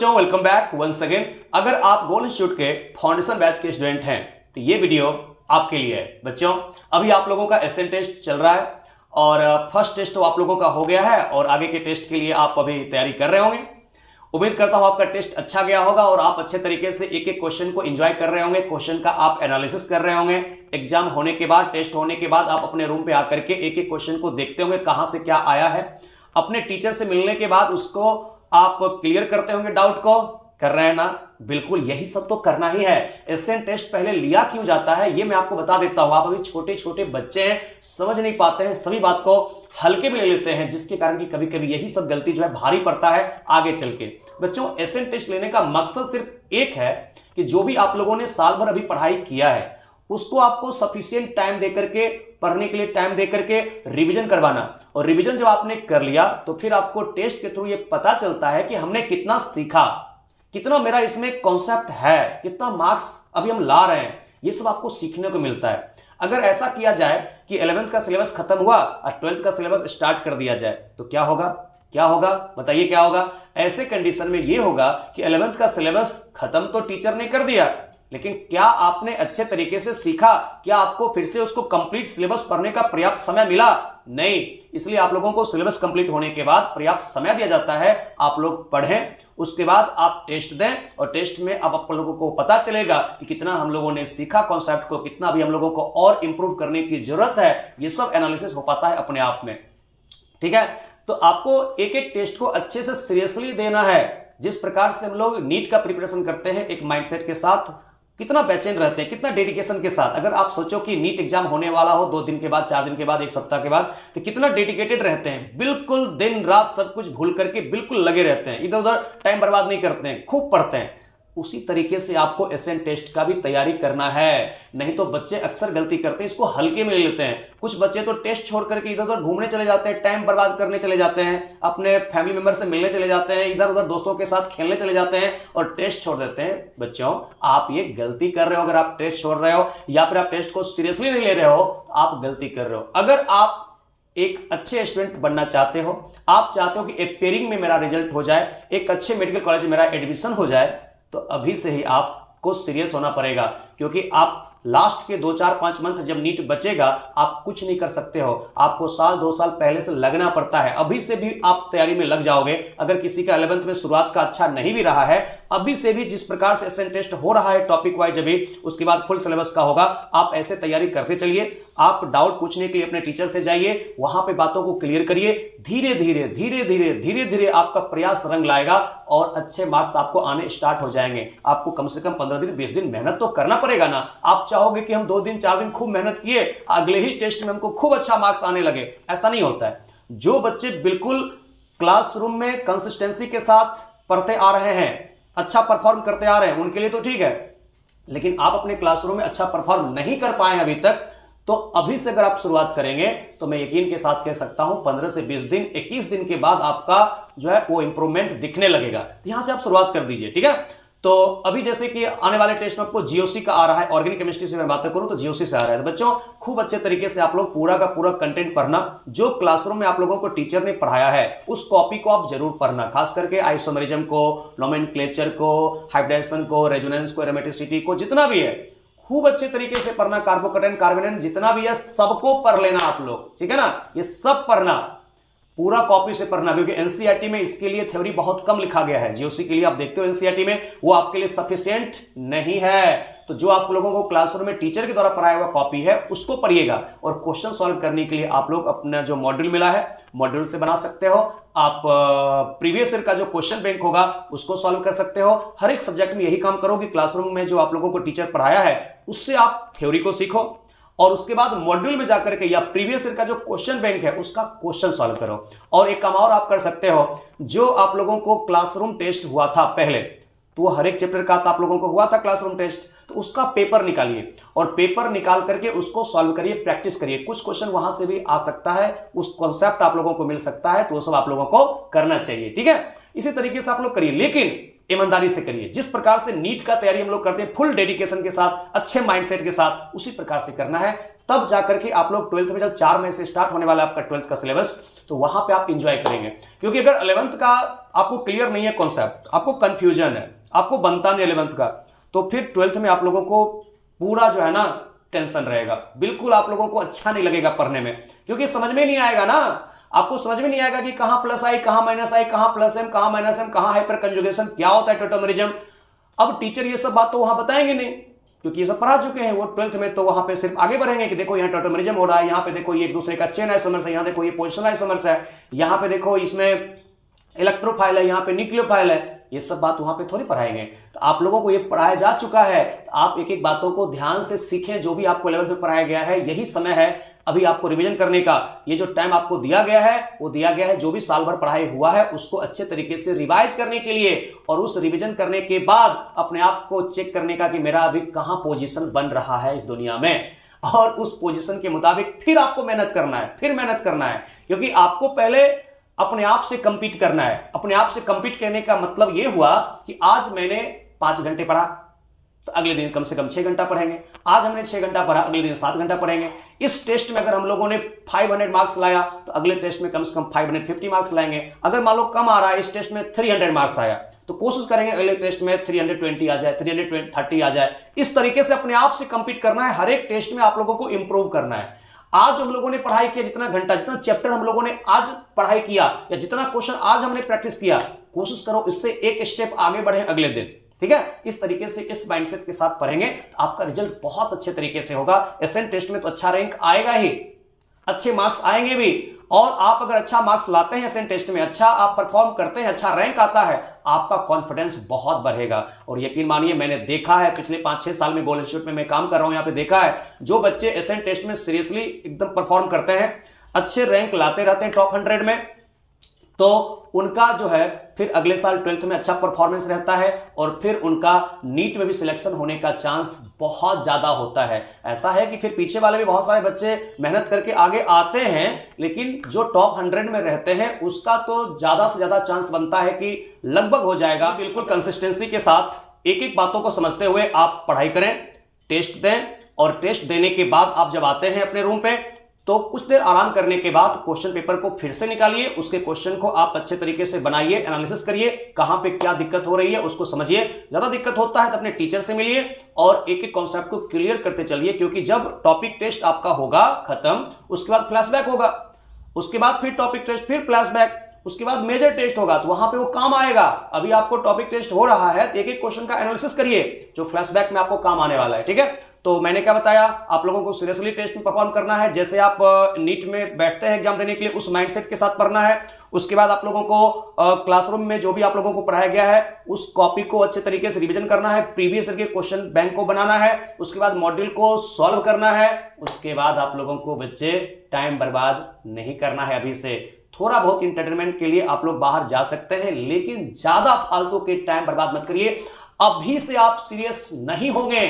बच्चों welcome back once again. अगर आप गोल्ड इंस्टीट्यूट के फाउंडेशन बैच के स्टूडेंट हैं तो ये वीडियो आपके लिए है। बच्चों अभी आप लोगों का एसएन टेस्ट चल रहा है और फर्स्ट टेस्ट तो आप लोगों का हो गया है और आगे के टेस्ट के लिए आप अभी तैयारी कर रहे होंगे। उम्मीद करता हूं आपका टेस्ट अच्छा गया होगा और आप अच्छे तरीके से एक एक क्वेश्चन को एंजॉय कर रहे होंगे, क्वेश्चन का आप एनालिसिस कर रहे होंगे। एग्जाम होने के बाद, टेस्ट होने के बाद आप अपने रूम पे आकर के एक एक क्वेश्चन को देखते होंगे कहां से क्या आया है। अपने टीचर से मिलने के बाद उसको आप क्लियर करते होंगे, डाउट को कर रहे हैं ना। बिल्कुल यही सब तो करना ही है। एसएन टेस्ट पहले लिया क्यों जाता है ये मैं आपको बता देता हूं। आप अभी छोटे छोटे बच्चे हैं, समझ नहीं पाते हैं, सभी बात को हल्के में ले लेते हैं, जिसके कारण कि कभी कभी यही सब गलती जो है भारी पड़ता है आगे चल के। बच्चों एसएन टेस्ट लेने का मकसद सिर्फ एक है कि जो भी आप लोगों ने साल भर अभी पढ़ाई किया है उसको आपको सफिशिएंट टाइम देकर के, पढ़ने के लिए टाइम देकर के रिवीजन करवाना। और रिवीजन जब आपने कर लिया तो फिर आपको टेस्ट के थ्रू ये पता चलता है कि हमने कितना सीखा, कितना मेरा इसमें कॉन्सेप्ट है, कितना मार्क्स अभी हम ला रहे हैं, ये सब आपको सीखने को मिलता है। अगर ऐसा किया जाए कि 11th का सिलेबस खत्म हुआ और 12th का सिलेबस स्टार्ट कर दिया जाए तो क्या होगा? क्या होगा बताइए, क्या होगा? ऐसे कंडीशन में यह होगा कि 11th का सिलेबस खत्म तो टीचर ने कर दिया, लेकिन क्या आपने अच्छे तरीके से सीखा? क्या आपको फिर से उसको कंप्लीट सिलेबस पढ़ने का पर्याप्त समय मिला? नहीं। इसलिए आप लोगों को सिलेबस कंप्लीट होने के बाद पर्याप्त समय दिया जाता है, आप लोग पढ़ें, उसके बाद आप टेस्ट दें और टेस्ट में अब आप लोगों को पता चलेगा कि कितना हम लोगों ने सीखा कॉन्सेप्ट को, कितना भी हम लोगों को और इंप्रूव करने की जरूरत है। ये सब एनालिसिस हो पाता है अपने आप में। ठीक है, तो आपको एक एक टेस्ट को अच्छे से सीरियसली देना है। जिस प्रकार से हम लोग नीट का प्रिपरेशन करते हैं एक माइंडसेट के साथ, कितना बेचैन रहते हैं, कितना डेडिकेशन के साथ। अगर आप सोचो कि नीट एग्जाम होने वाला हो 2 दिन के बाद, 4 दिन के बाद, 1 सप्ताह के बाद, तो कितना डेडिकेटेड रहते हैं, बिल्कुल दिन रात सब कुछ भूल करके बिल्कुल लगे रहते हैं, इधर उधर टाइम बर्बाद नहीं करते हैं, खूब पढ़ते हैं। उसी तरीके से आपको एसएन टेस्ट का भी तैयारी करना है। नहीं तो बच्चे अक्सर गलती करते हैं, इसको हल्के में ले लेते हैं। कुछ बच्चे तो टेस्ट छोड़ करके इधर उधर घूमने चले जाते हैं, टाइम बर्बाद करने चले जाते हैं, अपने फैमिली मेंबर से मिलने चले जाते हैं, इधर उधर दोस्तों के साथ खेलने चले जाते हैं और टेस्ट छोड़ देते हैं। बच्चों आप ये गलती कर रहे हो। अगर आप टेस्ट छोड़ रहे हो या फिर आप टेस्ट को सीरियसली नहीं ले रहे हो तो आप गलती कर रहे हो। अगर आप एक अच्छे स्टूडेंट बनना चाहते हो, आप चाहते हो कि अपेयरिंग में मेरा रिजल्ट हो जाए, एक अच्छे मेडिकल कॉलेज में मेरा एडमिशन हो जाए, तो अभी से ही आपको सीरियस होना पड़ेगा। क्योंकि आप लास्ट के 2, 4, 5 मंथ जब नीट बचेगा आप कुछ नहीं कर सकते हो। आपको साल 2 साल पहले से लगना पड़ता है। अभी से भी आप तैयारी में लग जाओगे। अगर किसी का 11th में शुरुआत का अच्छा नहीं भी रहा है, अभी से भी जिस प्रकार से एसएन टेस्ट हो रहा है टॉपिक वाइज, अभी उसके बाद फुल सिलेबस का होगा, आप ऐसे तैयारी करते चलिए। आप डाउट पूछने के लिए अपने टीचर से जाइए, वहां पे बातों को क्लियर करिए। धीरे धीरे धीरे धीरे धीरे धीरे आपका प्रयास रंग लाएगा और अच्छे मार्क्स आपको आने स्टार्ट हो जाएंगे। आपको कम से कम 15 दिन 20 दिन मेहनत तो करना पड़ेगा ना। आप चाहोगे कि हम 2 दिन 4 दिन खूब मेहनत किए, अगले ही टेस्ट में हमको खूब अच्छा मार्क्स आने लगे, ऐसा नहीं होता है। जो बच्चे बिल्कुल क्लासरूम में कंसिस्टेंसी के साथ पढ़ते आ रहे हैं, अच्छा परफॉर्म करते आ रहे हैं, उनके लिए तो ठीक है। लेकिन आप अपने क्लासरूम में अच्छा परफॉर्म नहीं कर पाए अभी तक, तो अभी से अगर आप शुरुआत करेंगे तो मैं यकीन के साथ कह सकता हूं 15 से 20 दिन, 21 दिन के बाद आपका जो है वो इंप्रूवमेंट दिखने लगेगा। तो यहां से आप शुरुआत कर दीजिए। ठीक है, तो अभी जैसे कि आने वाले टेस्ट में आपको जीओसी का आ रहा है, ऑर्गेनिक केमिस्ट्री से मैं बात करूं तो जीओसी से आ रहा है। तो बच्चों खूब अच्छे तरीके से आप लोग पूरा का पूरा कंटेंट पढ़ना। जो क्लासरूम में आप लोगों को टीचर ने पढ़ाया है उस कॉपी को आप जरूर पढ़ना, खास करके आइसोमेरिज्म को, नोमेनक्लेचर को, हाइब्रिडाइजेशन को, रेजोनेंस को, एरोमेटिसिटी को, जितना भी है खूब अच्छे तरीके से पढ़ना। कार्बोकेटाइन, कार्बोनेन जितना भी है सबको पढ़ लेना आप लोग, ठीक है ना। ये सब पढ़ना, पूरा कॉपी से पढ़ना, क्योंकि एनसीईआरटी में इसके लिए थ्योरी बहुत कम लिखा गया है। जीओसी के लिए आप देखते हो एनसीईआरटी में वो आपके लिए सफिशिएंट नहीं है। तो जो आप लोगों को क्लासरूम में टीचर के द्वारा पढ़ाया हुआ कॉपी है उसको पढ़िएगा। और क्वेश्चन सॉल्व करने के लिए आप लोग अपना जो मॉड्यूल मिला है मॉड्यूल से बना सकते हो। आप प्रीवियस ईयर का जो क्वेश्चन बैंक होगा उसको सॉल्व कर सकते हो। हर एक सब्जेक्ट में यही काम करो कि क्लासरूम में जो आप लोगों को टीचर पढ़ाया है उससे आप थ्योरी को सीखो और उसके बाद मॉड्यूल में जाकर के या प्रीवियस ईयर का जो क्वेश्चन बैंक है उसका क्वेश्चन सॉल्व करो। और एक काम और आप कर सकते हो, जो आप लोगों को क्लासरूम टेस्ट हुआ था पहले, तो वो हर एक चैप्टर का आप लोगों को हुआ था क्लासरूम टेस्ट, तो उसका पेपर निकालिए और पेपर निकाल करके उसको सॉल्व करिए, प्रैक्टिस करिए। कुछ क्वेश्चन वहां से भी आ सकता है, उस कॉन्सेप्ट आप लोगों को मिल सकता है, तो वो सब आप लोगों को करना चाहिए। ठीक है, इसी तरीके से आप लोग करिए, लेकिन ईमानदारी से करिए। जिस प्रकार से नीट का तैयारी हम लोग करते हैं फुल डेडिकेशन के साथ, अच्छे माइंडसेट के साथ, उसी प्रकार से करना है। तब जाकर के आप लोग 12th में, जब 4 मई से स्टार्ट होने वाला है आपका 12th का सिलेबस, तो वहां पे आप एंजॉय करेंगे। क्योंकि अगर 11th का आपको क्लियर नहीं है कॉन्सेप्ट, आपको कंफ्यूजन है, आपको बनता नहीं 11th का, तो फिर 12th में आप लोगों को पूरा जो है ना टेंशन रहेगा, बिल्कुल आप लोगों को अच्छा नहीं लगेगा पढ़ने में, क्योंकि समझ में नहीं आएगा ना, आपको समझ में नहीं आएगा कि कहां प्लस आई, कहां माइनस आई, कहां प्लस एम, कहां माइनस एम, कहां हाइपर कंजुगेशन, क्या होता है टोटोमेरिज्म। अब टीचर ये सब बात तो वहां बताएंगे नहीं, क्योंकि ये सब पढ़ा चुके हैं वो 12th में, तो वहां पे सिर्फ आगे बढ़ेंगे कि देखो यहाँ टोटोमेरिज्म हो रहा है, यहाँ पे देखो ये एक दूसरे का चेन आइसोमर्स है, यहाँ देखो ये पोजिशनल आइसोमर्स है, यहाँ पे देखो इसमें इलेक्ट्रोफाइल है, यहाँ पे न्यूक्लियोफाइल है, ये सब बात वहां पे थोड़ी पढ़ाएंगे। तो आप लोगों को ये पढ़ाया जा चुका है, तो आप एक एक बातों को ध्यान से सीखें, जो भी आपको 11th में पढ़ाया गया है, यही समय है अभी आपको रिवीजन करने का। ये जो टाइम आपको दिया गया है वो दिया गया है जो भी साल भर पढ़ाई हुआ है उसको अच्छे तरीके से रिवाइज करने के लिए, और उस रिवीजन करने के बाद अपने आप को चेक करने का कि मेरा अभी कहां पोजीशन बन रहा है इस दुनिया में, और उस पोजीशन के मुताबिक फिर आपको मेहनत करना है, फिर मेहनत करना है, क्योंकि आपको पहले अपने आप से कंपीट करना है। अपने आप से कंपीट करने का मतलब यह हुआ कि आज मैंने 5 घंटे पढ़ा तो अगले दिन कम से कम 6 घंटा पढ़ेंगे, आज हमने 6 घंटा पढ़ा अगले दिन 7 घंटा पढ़ेंगे। इस टेस्ट में अगर हम लोगों ने 500 मार्क्स लाया तो अगले टेस्ट में कम से कम 550 मार्क्स लाएंगे। अगर मान लो कम आ रहा है, इस टेस्ट में 300 मार्क्स आया तो कोशिश करेंगे अगले टेस्ट में 320 आ जाए, 330 आ जाए। इस तरीके से अपने आप से कंपीट करना है, हर एक टेस्ट में आप लोगों को इंप्रूव करना है। आज हम लोगों ने पढ़ाई किया, जितना घंटा, जितना चैप्टर हम लोगों ने आज पढ़ाई किया, या जितना क्वेश्चन आज हमने प्रैक्टिस किया, कोशिश करो इससे एक स्टेप आगे बढ़े अगले दिन, ठीक है। इस तरीके से इस माइंडसेट के साथ पढ़ेंगे तो आपका रिजल्ट बहुत अच्छे तरीके से होगा। एसएन टेस्ट में तो अच्छा रैंक आएगा ही, अच्छे मार्क्स आएंगे भी, और आप अगर अच्छा मार्क्स लाते हैं एसएन टेस्ट में, अच्छा आप परफॉर्म करते हैं, अच्छा रैंक आता है, आपका कॉन्फिडेंस बहुत बढ़ेगा। और यकीन मानिए मैंने देखा है, पिछले 5-6 साल में गोल्ड इंस्टीट्यूट में मैं काम कर रहा हूं, यहां पे देखा है जो बच्चे एसएन टेस्ट में सीरियसली एकदम परफॉर्म करते हैं, अच्छे रैंक लाते रहते हैं टॉप 100 में, तो उनका जो है फिर अगले साल 12th में अच्छा परफॉर्मेंस रहता है, और फिर उनका नीट में भी सिलेक्शन होने का चांस बहुत ज्यादा होता है। ऐसा है कि फिर पीछे वाले भी बहुत सारे बच्चे मेहनत करके आगे आते हैं, लेकिन जो टॉप 100 में रहते हैं उसका तो ज्यादा से ज्यादा चांस बनता है कि लगभग हो जाएगा। बिल्कुल कंसिस्टेंसी के साथ एक एक बातों को समझते हुए आप पढ़ाई करें, टेस्ट दें, और टेस्ट देने के बाद आप जब आते हैं अपने रूम पे तो कुछ देर आराम करने के बाद क्वेश्चन पेपर को फिर से निकालिए, उसके क्वेश्चन को आप अच्छे तरीके से बनाइए, एनालिसिस करिए, कहां पे क्या दिक्कत हो रही है उसको समझिए। ज्यादा दिक्कत होता है तो अपने टीचर से मिलिए और एक एक कॉन्सेप्ट को क्लियर करते चलिए, क्योंकि जब टॉपिक टेस्ट आपका होगा खत्म, उसके बाद फ्लैशबैक होगा, उसके बाद फिर टॉपिक टेस्ट, फिर फ्लैशबैक, उसके बाद मेजर टेस्ट होगा, तो वहां पे वो काम आएगा। अभी आपको टॉपिक टेस्ट हो रहा है, एक एक क्वेश्चन का एनालिसिस करिए जो फ्लैशबैक में आपको काम आने वाला है, ठीक है। तो मैंने क्या बताया, आप लोगों को सीरियसली टेस्ट में परफॉर्म करना है, जैसे आप नीट में बैठते हैं एग्जाम देने के लिए, उस माइंडसेट के साथ पढ़ना है। उसके बाद आप लोगों को क्लासरूम में जो भी आप लोगों को पढ़ाया गया है उस कॉपी को अच्छे तरीके से रिवीजन करना है, प्रीवियस ईयर के क्वेश्चन बैंक को बनाना है, उसके बाद मॉड्यूल को सॉल्व करना है। उसके बाद आप लोगों को बच्चे टाइम बर्बाद नहीं करना है। अभी से थोड़ा बहुत इंटरटेनमेंट के लिए आप लोग बाहर जा सकते हैं, लेकिन ज्यादा फालतू के टाइम बर्बाद मत करिए। अभी से आप सीरियस नहीं होंगे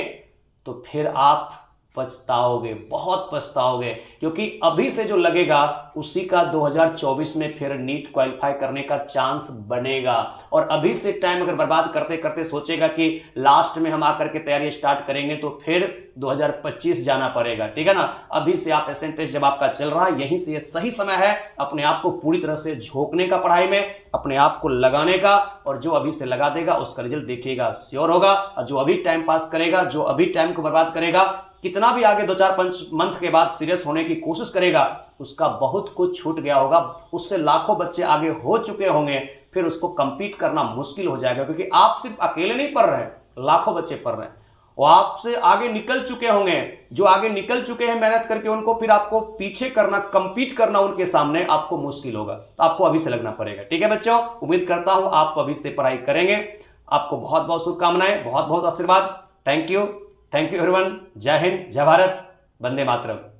तो फिर आप पछताओगे, बहुत पछताओगे, क्योंकि अभी से जो लगेगा उसी का 2024 में फिर नीट क्वालिफाई करने का चांस बनेगा। और अभी से टाइम अगर बर्बाद करते करते सोचेगा कि लास्ट में हम आकर के तैयारी स्टार्ट करेंगे तो फिर 2025 जाना पड़ेगा, ठीक है ना। अभी से आप एसएन टेस्ट जब आपका चल रहा है, यहीं से ये सही समय है अपने आप को पूरी तरह से झोंकने का, पढ़ाई में अपने आप को लगाने का, और जो अभी से लगा देगा उसका रिजल्ट देखिएगा श्योर होगा। और जो अभी टाइम पास करेगा, जो अभी टाइम को बर्बाद करेगा, कितना भी आगे 2-4-5 मंथ के बाद सीरियस होने की कोशिश करेगा, उसका बहुत कुछ छूट गया होगा, उससे लाखों बच्चे आगे हो चुके होंगे, फिर उसको कंपीट करना मुश्किल हो जाएगा। क्योंकि आप सिर्फ अकेले नहीं पढ़ रहे हैं, लाखों बच्चे पढ़ रहे हैं, वो आपसे आगे निकल चुके होंगे। जो आगे निकल चुके हैं मेहनत करके, उनको फिर आपको पीछे करना, कंपीट करना उनके सामने आपको मुश्किल होगा। तो आपको अभी से लगना पड़ेगा, ठीक है बच्चों। उम्मीद करता हूं आप अभी से पढ़ाई करेंगे। आपको बहुत बहुत शुभकामनाएं, बहुत बहुत आशीर्वाद। Thank you everyone. जय हिंद, जय भारत, वंदे मातरम।